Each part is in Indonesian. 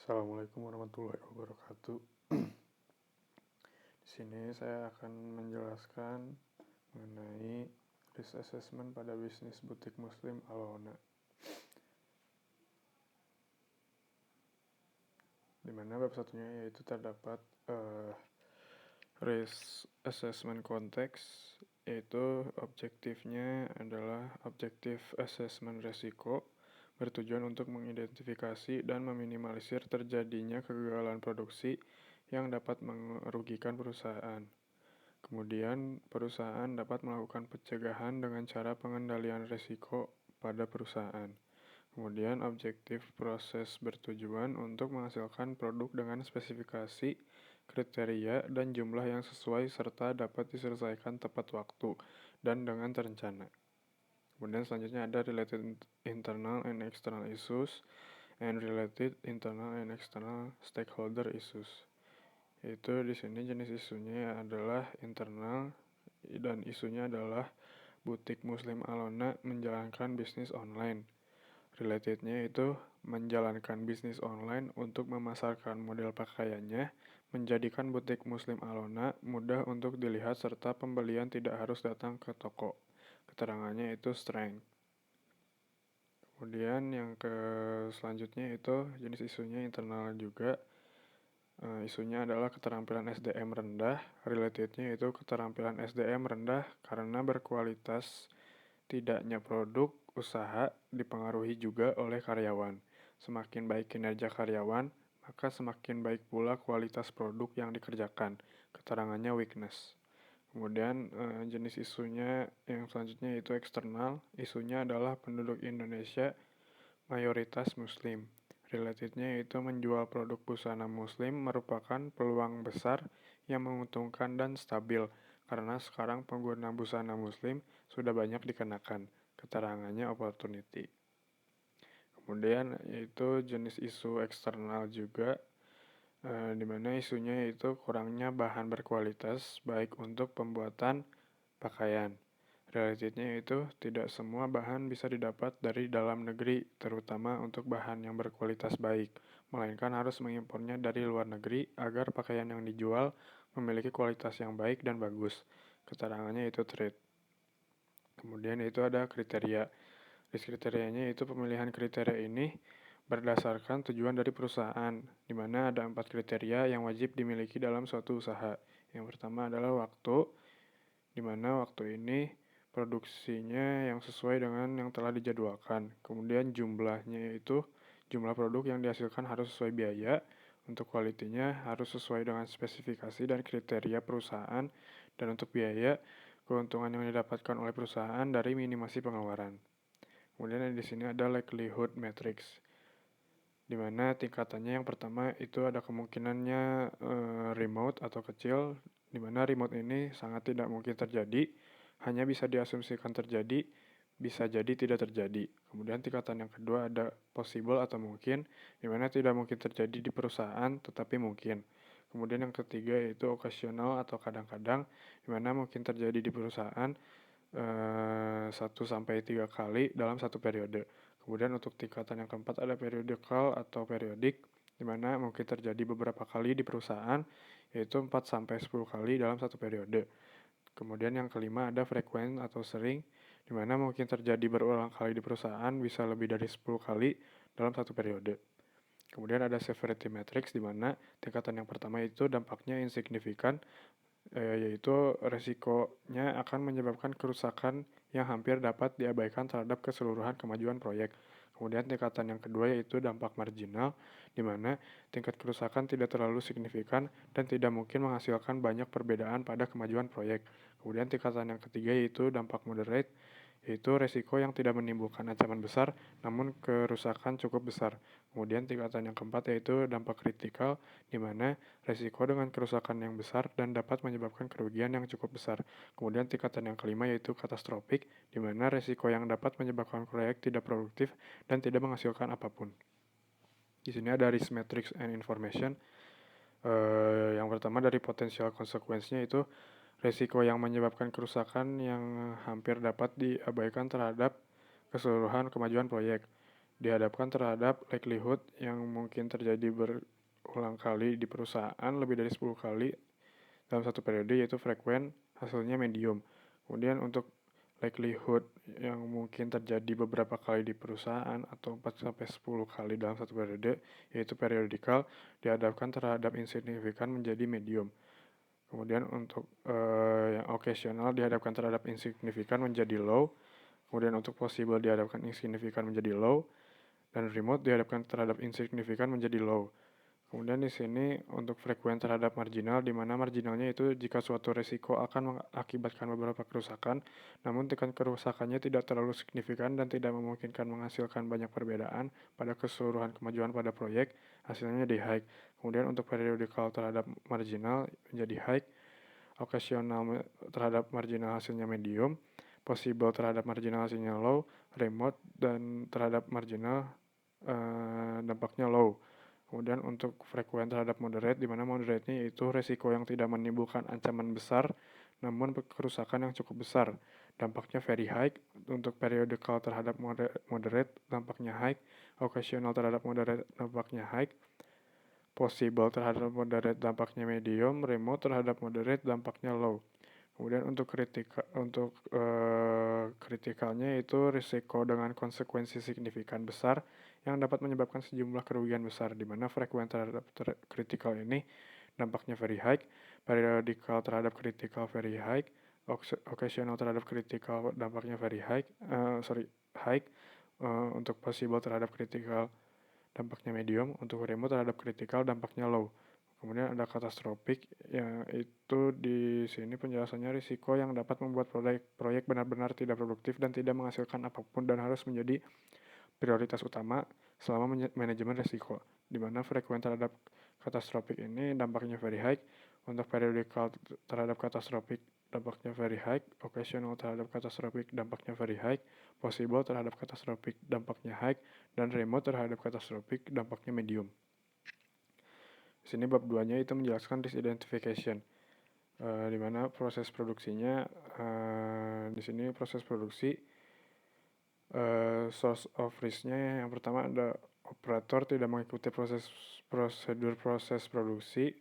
Assalamualaikum warahmatullahi wabarakatuh. Di sini saya akan menjelaskan mengenai risk assessment pada bisnis butik muslim Alona. Di mana web satunya yaitu terdapat risk assessment konteks, yaitu objektifnya adalah objektif assessment resiko, bertujuan untuk mengidentifikasi dan meminimalisir terjadinya kegagalan produksi yang dapat merugikan perusahaan. Kemudian, perusahaan dapat melakukan pencegahan dengan cara pengendalian risiko pada perusahaan. Kemudian, objektif proses bertujuan untuk menghasilkan produk dengan spesifikasi, kriteria, dan jumlah yang sesuai serta dapat diselesaikan tepat waktu dan dengan terencana. Kemudian selanjutnya ada related internal and external issues and related internal and external stakeholder issues. Yaitu di sini jenis isunya adalah internal dan isunya adalah butik muslim Alona menjalankan bisnis online. Relatednya itu menjalankan bisnis online untuk memasarkan model pakaiannya, menjadikan butik muslim Alona mudah untuk dilihat serta pembelian tidak harus datang ke toko. Keterangannya itu strength. Kemudian yang selanjutnya itu jenis isunya internal juga. Isunya adalah keterampilan SDM rendah. Relatednya itu keterampilan SDM rendah karena berkualitas tidaknya produk usaha dipengaruhi juga oleh karyawan. Semakin baik kinerja karyawan, maka semakin baik pula kualitas produk yang dikerjakan. Keterangannya weakness. Kemudian jenis isunya yang selanjutnya itu eksternal. Isunya adalah penduduk Indonesia mayoritas muslim. Relatednya itu menjual produk busana muslim merupakan peluang besar yang menguntungkan dan stabil karena sekarang pengguna busana muslim sudah banyak dikenakan. Keterangannya opportunity. Kemudian yaitu jenis isu eksternal juga, di mana isunya yaitu kurangnya bahan berkualitas baik untuk pembuatan pakaian. Realitanya itu tidak semua bahan bisa didapat dari dalam negeri, terutama untuk bahan yang berkualitas baik, melainkan harus mengimpornya dari luar negeri agar pakaian yang dijual memiliki kualitas yang baik dan bagus. Keterangannya itu trade. Kemudian itu ada kriteria. List kriterianya itu pemilihan kriteria ini berdasarkan tujuan dari perusahaan, di mana ada 4 kriteria yang wajib dimiliki dalam suatu usaha. Yang pertama adalah waktu, di mana waktu ini produksinya yang sesuai dengan yang telah dijadwalkan. Kemudian jumlahnya yaitu jumlah produk yang dihasilkan harus sesuai biaya. Untuk kualitinya harus sesuai dengan spesifikasi dan kriteria perusahaan. Dan untuk biaya, keuntungan yang didapatkan oleh perusahaan dari minimasi pengeluaran. Kemudian di sini ada likelihood matrix, di mana tingkatannya yang pertama itu ada kemungkinannya remote atau kecil, di mana remote ini sangat tidak mungkin terjadi, hanya bisa diasumsikan terjadi, bisa jadi tidak terjadi. Kemudian tingkatan yang kedua ada possible atau mungkin, di mana tidak mungkin terjadi di perusahaan tetapi mungkin. Kemudian yang ketiga yaitu occasional atau kadang-kadang, di mana mungkin terjadi di perusahaan 1-3 kali dalam satu periode. Kemudian untuk tingkatan yang keempat ada periodical atau periodik, di mana mungkin terjadi beberapa kali di perusahaan, yaitu 4-10 kali dalam satu periode. Kemudian yang kelima ada frequent atau sering, di mana mungkin terjadi berulang kali di perusahaan, bisa lebih dari 10 kali dalam satu periode. Kemudian ada severity matrix, di mana tingkatan yang pertama itu dampaknya insignifikan, yaitu resikonya akan menyebabkan kerusakan yang hampir dapat diabaikan terhadap keseluruhan kemajuan proyek. Kemudian tingkatan yang kedua yaitu dampak marginal, di mana tingkat kerusakan tidak terlalu signifikan dan tidak mungkin menghasilkan banyak perbedaan pada kemajuan proyek. Kemudian tingkatan yang ketiga yaitu dampak moderate, yaitu resiko yang tidak menimbulkan ancaman besar namun kerusakan cukup besar. Kemudian tingkatan yang keempat yaitu dampak kritikal, di mana resiko dengan kerusakan yang besar dan dapat menyebabkan kerugian yang cukup besar. Kemudian tingkatan yang kelima yaitu katastrofik, di mana resiko yang dapat menyebabkan proyek tidak produktif dan tidak menghasilkan apapun. Di sini ada risk matrix and information. Yang pertama dari potensial konsekuensinya itu resiko yang menyebabkan kerusakan yang hampir dapat diabaikan terhadap keseluruhan kemajuan proyek. dihadapkan terhadap likelihood yang mungkin terjadi berulang kali di perusahaan lebih dari 10 kali dalam satu periode, yaitu frequent, hasilnya medium. Kemudian untuk likelihood yang mungkin terjadi beberapa kali di perusahaan atau 4-10 kali dalam satu periode, yaitu periodical, dihadapkan terhadap insignifikan menjadi medium. Kemudian untuk yang occasional dihadapkan terhadap insignifikan menjadi low. Kemudian untuk possible dihadapkan insignifikan menjadi low, dan remote dihadapkan terhadap insignifikan menjadi low. Kemudian di sini untuk frekuensi terhadap marginal, di mana marginalnya itu jika suatu resiko akan mengakibatkan beberapa kerusakan, namun tingkat kerusakannya tidak terlalu signifikan dan tidak memungkinkan menghasilkan banyak perbedaan pada keseluruhan kemajuan pada proyek, hasilnya di high. Kemudian untuk periodical terhadap marginal menjadi high, occasional terhadap marginal hasilnya medium, possible terhadap marginal hasilnya low, remote dan terhadap marginal dampaknya low. Kemudian untuk frekuensi terhadap moderate, di mana moderate-nya yaitu resiko yang tidak menimbulkan ancaman besar, namun kerusakan yang cukup besar. Dampaknya very high. Untuk periodical terhadap moderate, dampaknya high. Occasional terhadap moderate, dampaknya high. Possible terhadap moderate, dampaknya medium. Remote terhadap moderate, dampaknya low. Kemudian untuk kritikalnya itu risiko dengan konsekuensi signifikan besar yang dapat menyebabkan sejumlah kerugian besar, di mana frekuensi terhadap kritikal ini dampaknya very high, periodical terhadap kritikal very high, occasional terhadap kritikal dampaknya very high, high, untuk possible terhadap kritikal dampaknya medium, untuk remote terhadap kritikal dampaknya low. Kemudian ada katastrofik, yaitu di sini penjelasannya risiko yang dapat membuat proyek benar-benar tidak produktif dan tidak menghasilkan apapun dan harus menjadi prioritas utama selama manajemen risiko, di mana frekuensi terhadap katastrofik ini dampaknya very high, untuk periodical terhadap katastrofik dampaknya very high, occasional terhadap katastrofik dampaknya very high, possible terhadap katastrofik dampaknya high, dan remote terhadap katastrofik dampaknya medium. Di sini bab 2-nya itu menjelaskan risk identification, di mana proses produksinya, di sini proses produksi, source of risk-nya yang pertama ada operator tidak mengikuti prosedur proses produksi,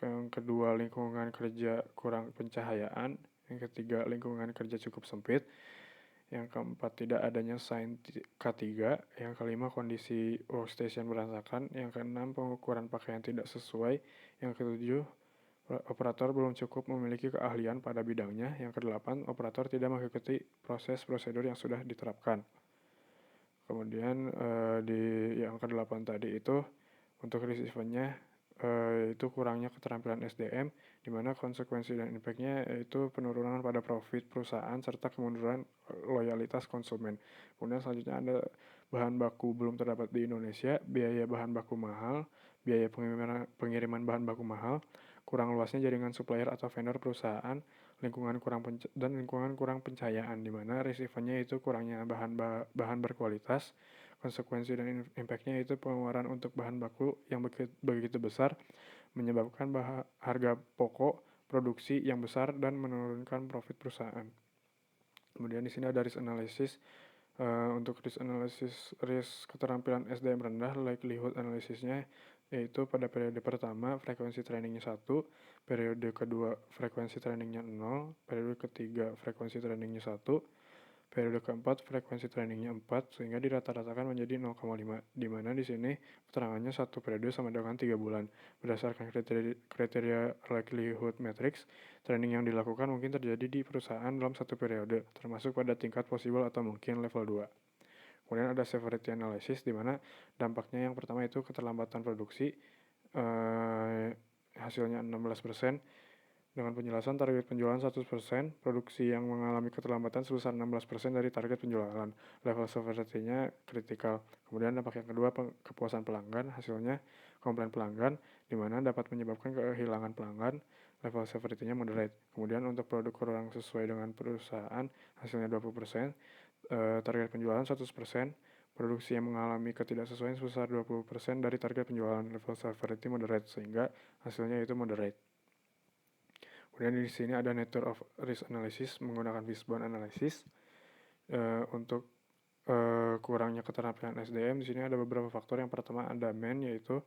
yang kedua lingkungan kerja kurang pencahayaan, yang ketiga lingkungan kerja cukup sempit, yang keempat tidak adanya sign K3, yang kelima kondisi workstation berantakan, yang keenam pengukuran pakaian tidak sesuai, yang ketujuh operator belum cukup memiliki keahlian pada bidangnya, yang kedelapan operator tidak mengikuti proses prosedur yang sudah diterapkan. Kemudian di yang kedelapan tadi itu untuk risk event-nya itu kurangnya keterampilan SDM, di mana konsekuensi dan impact-nya yaitu penurunan pada profit perusahaan serta kemunduran loyalitas konsumen. Kemudian selanjutnya ada bahan baku belum terdapat di Indonesia, biaya bahan baku mahal, biaya pengiriman bahan baku mahal, kurang luasnya jaringan supplier atau vendor perusahaan, lingkungan kurang pencahayaan, di mana risk event-nya itu kurangnya bahan berkualitas. Konsekuensi dan impact-nya itu pengeluaran untuk bahan baku yang begitu besar, menyebabkan harga pokok produksi yang besar dan menurunkan profit perusahaan. Kemudian di sini ada risk analysis. Untuk risk analysis, risk keterampilan SDM rendah, likelihood analysisnya yaitu pada periode pertama frekuensi trainingnya 1, periode kedua frekuensi trainingnya 0, periode ketiga frekuensi trainingnya 1, periode keempat frekuensi trainingnya 4, sehingga dirata-ratakan menjadi 0,5, di mana di sini keterangannya satu periode sama dengan 3 bulan. Berdasarkan kriteria likelihood matrix, training yang dilakukan mungkin terjadi di perusahaan dalam satu periode, termasuk pada tingkat possible atau mungkin level 2. Kemudian ada severity analysis, di mana dampaknya yang pertama itu keterlambatan produksi, hasilnya 16%, dengan penjelasan target penjualan 100%, produksi yang mengalami keterlambatan sebesar 16% dari target penjualan. Level severity-nya kritikal. Kemudian dampak yang kedua, kepuasan pelanggan, hasilnya komplain pelanggan, di mana dapat menyebabkan kehilangan pelanggan. Level severity-nya moderate. Kemudian untuk produk kurang sesuai dengan perusahaan, hasilnya 20%, target penjualan 100%, produksi yang mengalami ketidaksesuaian sebesar 20% dari target penjualan. Level severity moderate, sehingga hasilnya itu moderate. Kemudian di sini ada nature of risk analysis menggunakan fishbone analysis. Untuk kurangnya keterampilan SDM, di sini ada beberapa faktor. Yang pertama ada yaitu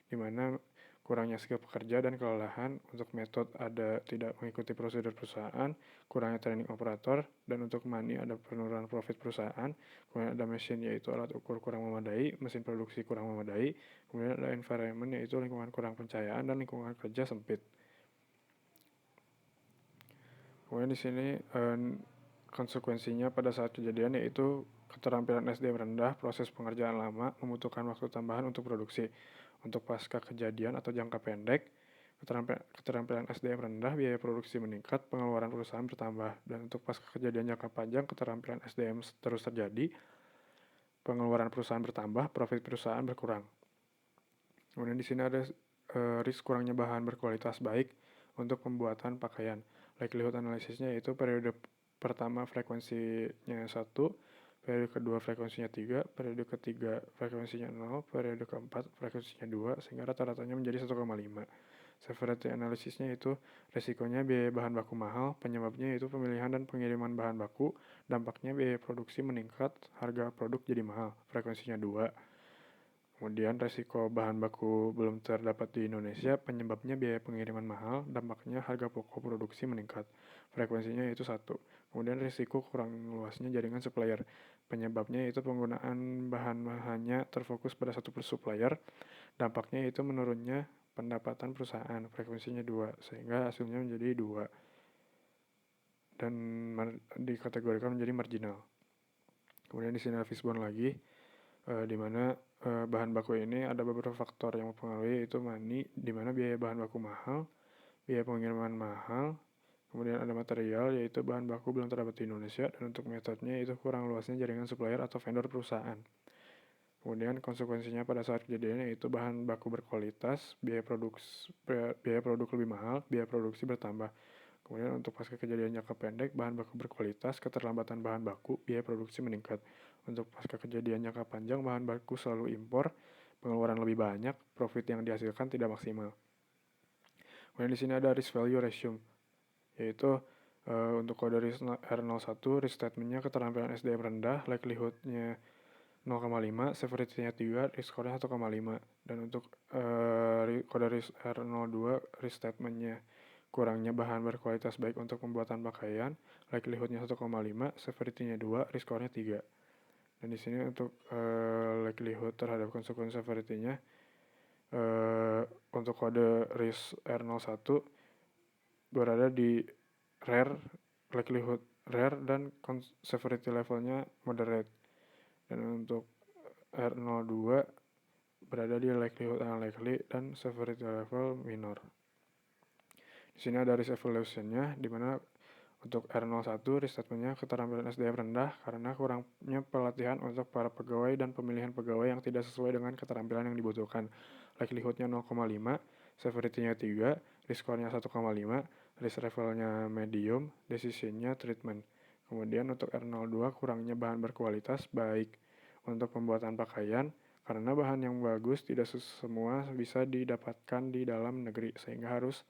di mana kurangnya skill pekerja dan kelelahan. Untuk metode ada tidak mengikuti prosedur perusahaan, kurangnya training operator, dan untuk money ada penurunan profit perusahaan. Kemudian ada mesin yaitu alat ukur kurang memadai, mesin produksi kurang memadai. Kemudian ada environment yaitu lingkungan kurang pencahayaan dan lingkungan kerja sempit. Kemudian di sini konsekuensinya pada saat kejadian yaitu keterampilan SDM rendah, proses pengerjaan lama, membutuhkan waktu tambahan untuk produksi. Untuk pasca kejadian atau jangka pendek, keterampilan SDM rendah, biaya produksi meningkat, pengeluaran perusahaan bertambah. Dan untuk pasca kejadian jangka panjang, keterampilan SDM terus terjadi, pengeluaran perusahaan bertambah, profit perusahaan berkurang. Kemudian di sini ada risk kurangnya bahan berkualitas baik untuk pembuatan pakaian. Likelihood analisisnya yaitu periode pertama frekuensinya 1, periode kedua frekuensinya 3, periode ketiga frekuensinya 0, periode keempat frekuensinya 2, sehingga rata-ratanya menjadi 1,5. Severity analisisnya itu resikonya biaya bahan baku mahal, penyebabnya itu pemilihan dan pengiriman bahan baku, dampaknya biaya produksi meningkat, harga produk jadi mahal, frekuensinya 2. Kemudian resiko bahan baku belum terdapat di Indonesia, penyebabnya biaya pengiriman mahal, dampaknya harga pokok produksi meningkat, frekuensinya yaitu 1. Kemudian risiko kurang luasnya jaringan supplier, penyebabnya yaitu penggunaan bahan-bahannya terfokus pada satu supplier, dampaknya yaitu menurunnya pendapatan perusahaan, frekuensinya 2, sehingga hasilnya menjadi 2 dan dikategorikan menjadi marginal. Kemudian di sini ada fishbone lagi, di mana bahan baku ini ada beberapa faktor yang mempengaruhi, yaitu money, di mana biaya bahan baku mahal, biaya pengiriman mahal, kemudian ada material, yaitu bahan baku belum terdapat di Indonesia, dan untuk metodenya itu kurang luasnya jaringan supplier atau vendor perusahaan. Kemudian konsekuensinya pada saat kejadiannya yaitu bahan baku berkualitas, biaya produk lebih mahal, biaya produksi bertambah. Kemudian untuk pasca kejadian jangka pendek, bahan baku berkualitas, keterlambatan bahan baku, biaya produksi meningkat. Untuk pasca kejadian jangka panjang, bahan baku selalu impor, pengeluaran lebih banyak, profit yang dihasilkan tidak maksimal. Kemudian di sini ada risk value ratio, yaitu untuk kode risk R01, risk statementnya keterampilan SDM rendah, likelihoodnya 0,5, severity-nya 3, risk score-nya 1,5. Dan untuk kode risk R02, risk statement-nya kurangnya bahan berkualitas baik untuk pembuatan pakaian, likelihood-nya 1,5, severity-nya 2, risk score-nya 3. Dan di sini untuk likelihood terhadap konsekuensi severity-nya, untuk kode risk R01 berada di rare, likelihood rare, dan severity level-nya moderate. Dan untuk R02 berada di likelihood unlikely dan severity level minor. Di sini ada risk evaluation-nya, di mana untuk R01 risk statement-nya keterampilan SDM rendah karena kurangnya pelatihan untuk para pegawai dan pemilihan pegawai yang tidak sesuai dengan keterampilan yang dibutuhkan. Likelihood-nya 0,5, severity-nya 3, risk score-nya 1,5, risk level-nya medium, decision-nya treatment. Kemudian untuk R02 kurangnya bahan berkualitas baik untuk pembuatan pakaian, karena bahan yang bagus tidak semua bisa didapatkan di dalam negeri, sehingga harus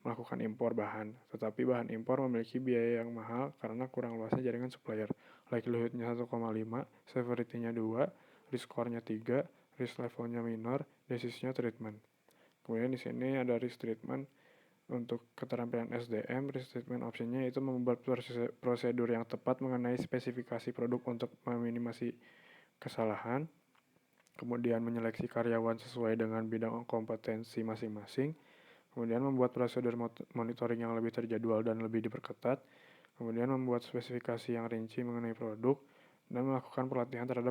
melakukan impor bahan. Tetapi bahan impor memiliki biaya yang mahal karena kurang luasnya jaringan supplier. Likelihood-nya 1,5, severity-nya 2, risk score-nya 3, risk level-nya minor, decision-nya treatment. Kemudian di sini ada risk treatment. Untuk keterampilan SDM, risk treatment option-nya itu membuat prosedur yang tepat mengenai spesifikasi produk untuk meminimasi kesalahan, kemudian menyeleksi karyawan sesuai dengan bidang kompetensi masing-masing, kemudian membuat prosedur monitoring yang lebih terjadwal dan lebih diperketat, kemudian membuat spesifikasi yang rinci mengenai produk, dan melakukan pelatihan terhadap